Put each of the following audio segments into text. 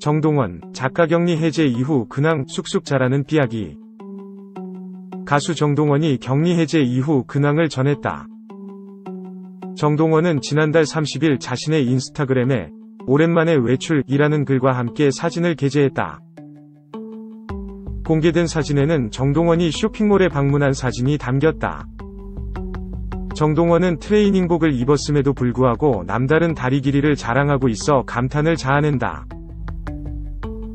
정동원, 작가 격리 해제 이후 근황 쑥쑥 자라는 삐약이. 가수 정동원이 격리 해제 이후 근황을 전했다. 정동원은 지난달 30일 자신의 인스타그램에 오랜만에 외출이라는 글과 함께 사진을 게재했다. 공개된 사진에는 정동원이 쇼핑몰에 방문한 사진이 담겼다. 정동원은 트레이닝복을 입었음에도 불구하고 남다른 다리 길이를 자랑하고 있어 감탄을 자아낸다.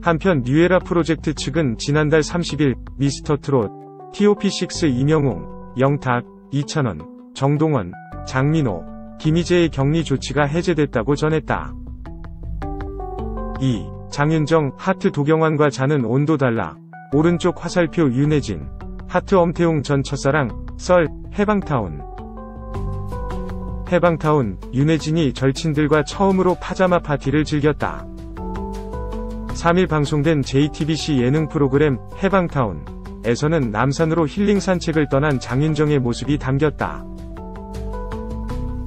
한편 뉴에라 프로젝트 측은 지난달 30일 미스터트롯, TOP6 이명웅, 영탁, 이찬원, 정동원, 장민호, 김희재의 격리 조치가 해제됐다고 전했다. 2. 장윤정, 하트 도경완과 자는 온도 달라. 오른쪽 화살표 윤혜진, 하트 엄태웅 전 첫사랑, 썰, 해방타운. 해방타운, 윤혜진이 절친들과 처음으로 파자마 파티를 즐겼다. 3일 방송된 JTBC 예능 프로그램 해방타운에서는 남산으로 힐링 산책을 떠난 장윤정의 모습이 담겼다.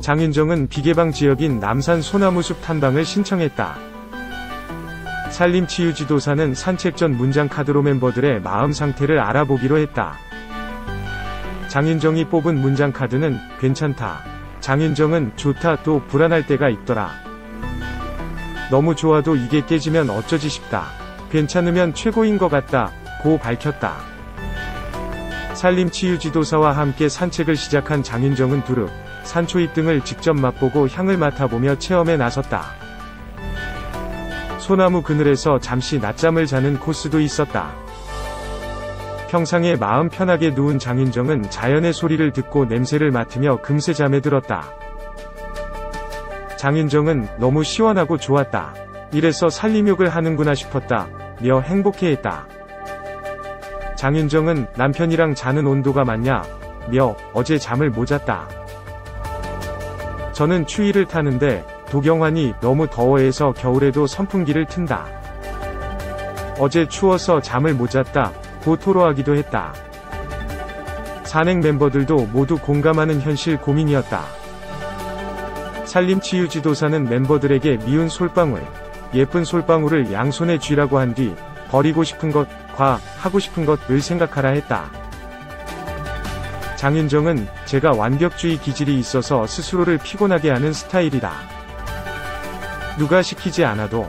장윤정은 비개방 지역인 남산 소나무숲 탐방을 신청했다. 산림치유지도사는 산책 전 문장 카드로 멤버들의 마음 상태를 알아보기로 했다. 장윤정이 뽑은 문장 카드는 괜찮다. 장윤정은 좋다 또 불안할 때가 있더라. 너무 좋아도 이게 깨지면 어쩌지 싶다. 괜찮으면 최고인 것 같다. 고 밝혔다. 산림치유지도사와 함께 산책을 시작한 장윤정은 두릅, 산초잎 등을 직접 맛보고 향을 맡아보며 체험에 나섰다. 소나무 그늘에서 잠시 낮잠을 자는 코스도 있었다. 평상에 마음 편하게 누운 장윤정은 자연의 소리를 듣고 냄새를 맡으며 금세 잠에 들었다. 장윤정은 너무 시원하고 좋았다. 이래서 살림욕을 하는구나 싶었다. 며 행복해했다. 장윤정은 남편이랑 자는 온도가 맞냐? 며 어제 잠을 못 잤다. 저는 추위를 타는데 도경환이 너무 더워해서 겨울에도 선풍기를 튼다. 어제 추워서 잠을 못 잤다. 고 토로하기도 했다. 산행 멤버들도 모두 공감하는 현실 고민이었다. 산림치유지도사는 멤버들에게 미운 솔방울, 예쁜 솔방울을 양손에 쥐라고 한 뒤 버리고 싶은 것과 하고 싶은 것을 생각하라 했다. 장윤정은 제가 완벽주의 기질이 있어서 스스로를 피곤하게 하는 스타일이다. 누가 시키지 않아도.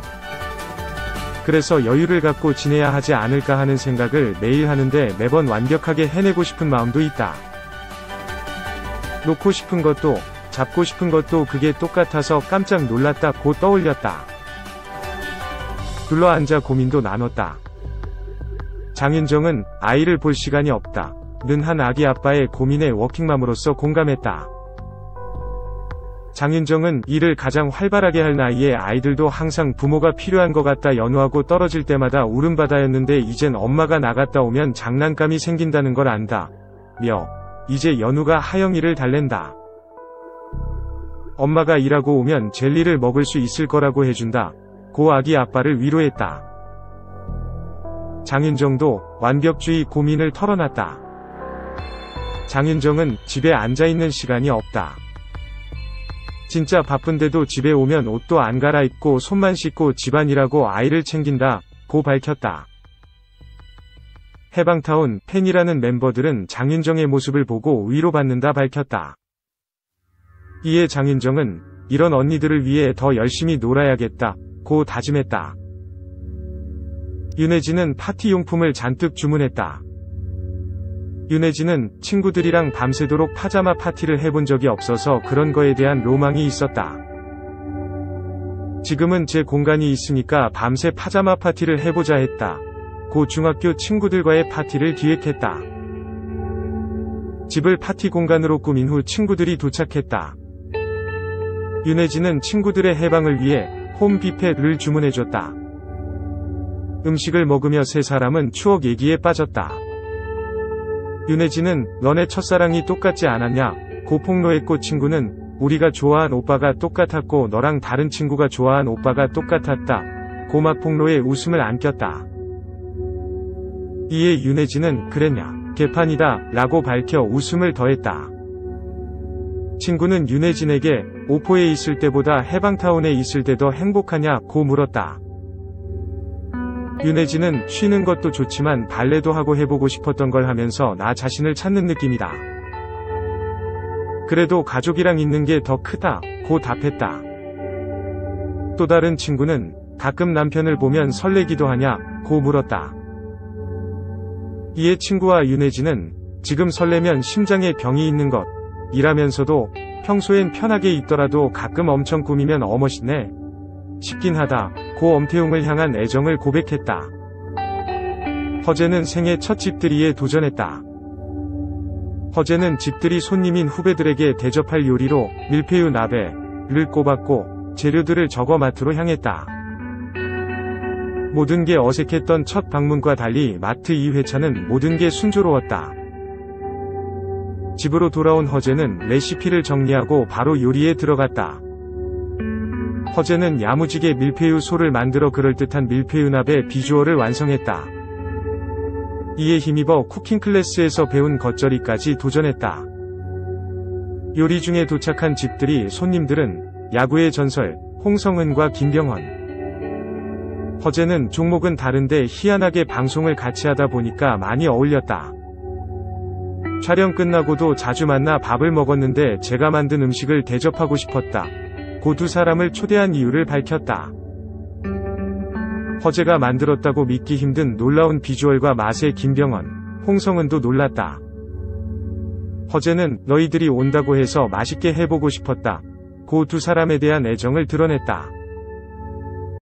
그래서 여유를 갖고 지내야 하지 않을까 하는 생각을 매일 하는데 매번 완벽하게 해내고 싶은 마음도 있다. 놓고 싶은 것도 잡고 싶은 것도 그게 똑같아서 깜짝 놀랐다 고 떠올렸다. 둘러앉아 고민도 나눴다. 장윤정은 아이를 볼 시간이 없다. 는 한 아기 아빠의 고민에 워킹맘으로서 공감했다. 장윤정은 일을 가장 활발하게 할 나이에 아이들도 항상 부모가 필요한 것 같다 연호하고 떨어질 때마다 울음바다였는데 이젠 엄마가 나갔다 오면 장난감이 생긴다는 걸 안다. 며 이제 연우가 하영이를 달랜다. 엄마가 일하고 오면 젤리를 먹을 수 있을 거라고 해준다. 고 아기 아빠를 위로했다. 장윤정도 완벽주의 고민을 털어놨다. 장윤정은 집에 앉아있는 시간이 없다. 진짜 바쁜데도 집에 오면 옷도 안 갈아입고 손만 씻고 집안일하고 아이를 챙긴다. 고 밝혔다. 해방타운 팬이라는 멤버들은 장윤정의 모습을 보고 위로받는다 밝혔다. 이에 장윤정은 이런 언니들을 위해 더 열심히 놀아야겠다. 고 다짐했다. 윤혜진은 파티용품을 잔뜩 주문했다. 윤혜진은 친구들이랑 밤새도록 파자마 파티를 해본 적이 없어서 그런 거에 대한 로망이 있었다. 지금은 제 공간이 있으니까 밤새 파자마 파티를 해보자 했다. 고 중학교 친구들과의 파티를 기획했다. 집을 파티 공간으로 꾸민 후 친구들이 도착했다. 윤혜진은 친구들의 해방을 위해 홈 뷔페를 주문해줬다. 음식을 먹으며 세 사람은 추억 얘기에 빠졌다. 윤혜진은 너네 첫사랑이 똑같지 않았냐? 고 폭로했고 친구는 우리가 좋아한 오빠가 똑같았고 너랑 다른 친구가 좋아한 오빠가 똑같았다. 고막 폭로에 웃음을 안겼다. 이에 윤혜진은 그랬냐? 개판이다 라고 밝혀 웃음을 더했다. 친구는 윤혜진에게 오포에 있을 때보다 해방타운에 있을 때 더 행복하냐? 고 물었다. 윤혜진은 쉬는 것도 좋지만 발레도 하고 해보고 싶었던 걸 하면서 나 자신을 찾는 느낌이다. 그래도 가족이랑 있는 게 더 크다, 고 답했다. 또 다른 친구는 가끔 남편을 보면 설레기도 하냐, 고 물었다. 이에 친구와 윤혜진은 지금 설레면 심장에 병이 있는 것, 이라면서도 평소엔 편하게 있더라도 가끔 엄청 꾸미면 어멋있네 싶긴 하다, 고 엄태웅을 향한 애정을 고백했다. 허재는 생애 첫 집들이에 도전했다. 허재는 집들이 손님인 후배들에게 대접할 요리로 밀푀유 나베를 꼽았고 재료들을 적어 마트로 향했다. 모든 게 어색했던 첫 방문과 달리 마트 2회차는 모든 게 순조로웠다. 집으로 돌아온 허재는 레시피를 정리하고 바로 요리에 들어갔다. 허재는 야무지게 밀푀유 소를 만들어 그럴듯한 밀푀유 나베 비주얼을 완성했다. 이에 힘입어 쿠킹 클래스에서 배운 겉절이까지 도전했다. 요리 중에 도착한 집들이 손님들은 야구의 전설 홍성은과 김병헌. 허재는 종목은 다른데 희한하게 방송을 같이 하다 보니까 많이 어울렸다. 촬영 끝나고도 자주 만나 밥을 먹었는데 제가 만든 음식을 대접하고 싶었다, 고 두 사람을 초대한 이유를 밝혔다. 허재가 만들었다고 믿기 힘든 놀라운 비주얼과 맛에 김병헌, 홍성은도 놀랐다. 허재는 너희들이 온다고 해서 맛있게 해보고 싶었다, 고 두 사람에 대한 애정을 드러냈다.